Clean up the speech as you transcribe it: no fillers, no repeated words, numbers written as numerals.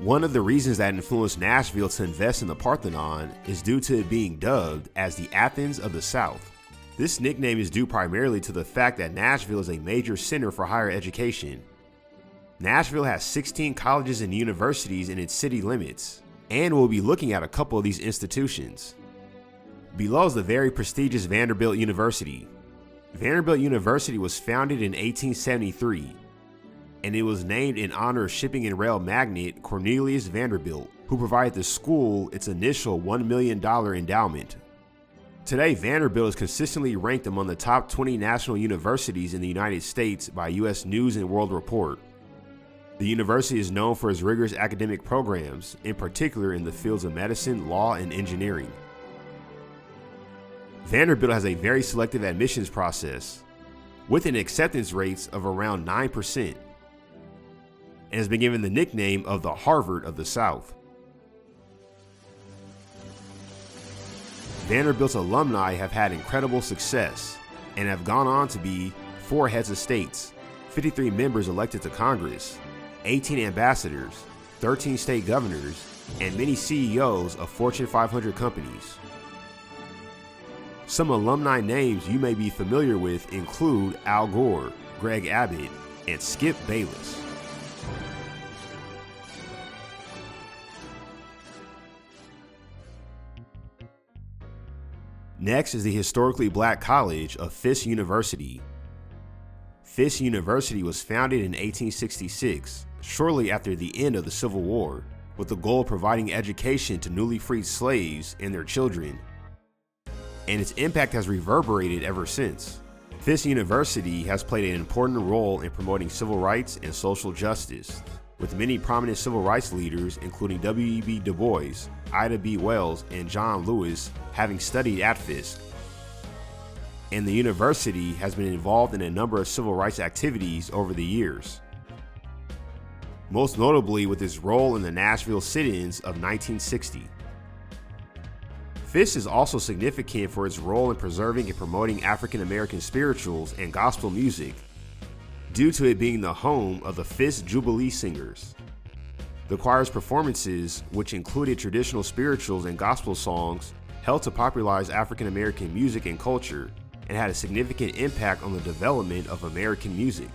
One of the reasons that influenced Nashville to invest in the Parthenon is due to it being dubbed as the Athens of the South. This nickname is due primarily to the fact that Nashville is a major center for higher education. Nashville has 16 colleges and universities in its city limits, and we'll be looking at a couple of these institutions. Below is the very prestigious Vanderbilt University. Vanderbilt University was founded in 1873, and it was named in honor of shipping and rail magnate Cornelius Vanderbilt, who provided the school its initial $1 million endowment. Today, Vanderbilt is consistently ranked among the top 20 national universities in the United States by U.S. News and World Report. The university is known for its rigorous academic programs, in particular in the fields of medicine, law, and engineering. Vanderbilt has a very selective admissions process, with an acceptance rates of around 9%, and has been given the nickname of the Harvard of the South. Vanderbilt's alumni have had incredible success and have gone on to be 4 heads of states, 53 members elected to Congress, 18 ambassadors, 13 state governors, and many CEOs of Fortune 500 companies. Some alumni names you may be familiar with include Al Gore, Greg Abbott, and Skip Bayless. Next is the historically black college of Fisk University. Fisk University was founded in 1866, shortly after the end of the Civil War, with the goal of providing education to newly freed slaves and their children. And its impact has reverberated ever since. Fisk University has played an important role in promoting civil rights and social justice, with many prominent civil rights leaders including W.E.B. Du Bois, Ida B. Wells, and John Lewis having studied at Fisk. And the university has been involved in a number of civil rights activities over the years, most notably with its role in the Nashville sit-ins of 1960. Fisk is also significant for its role in preserving and promoting African American spirituals and gospel music, due to it being the home of the Fisk Jubilee Singers. The choir's performances, which included traditional spirituals and gospel songs, helped to popularize African American music and culture, and had a significant impact on the development of American music.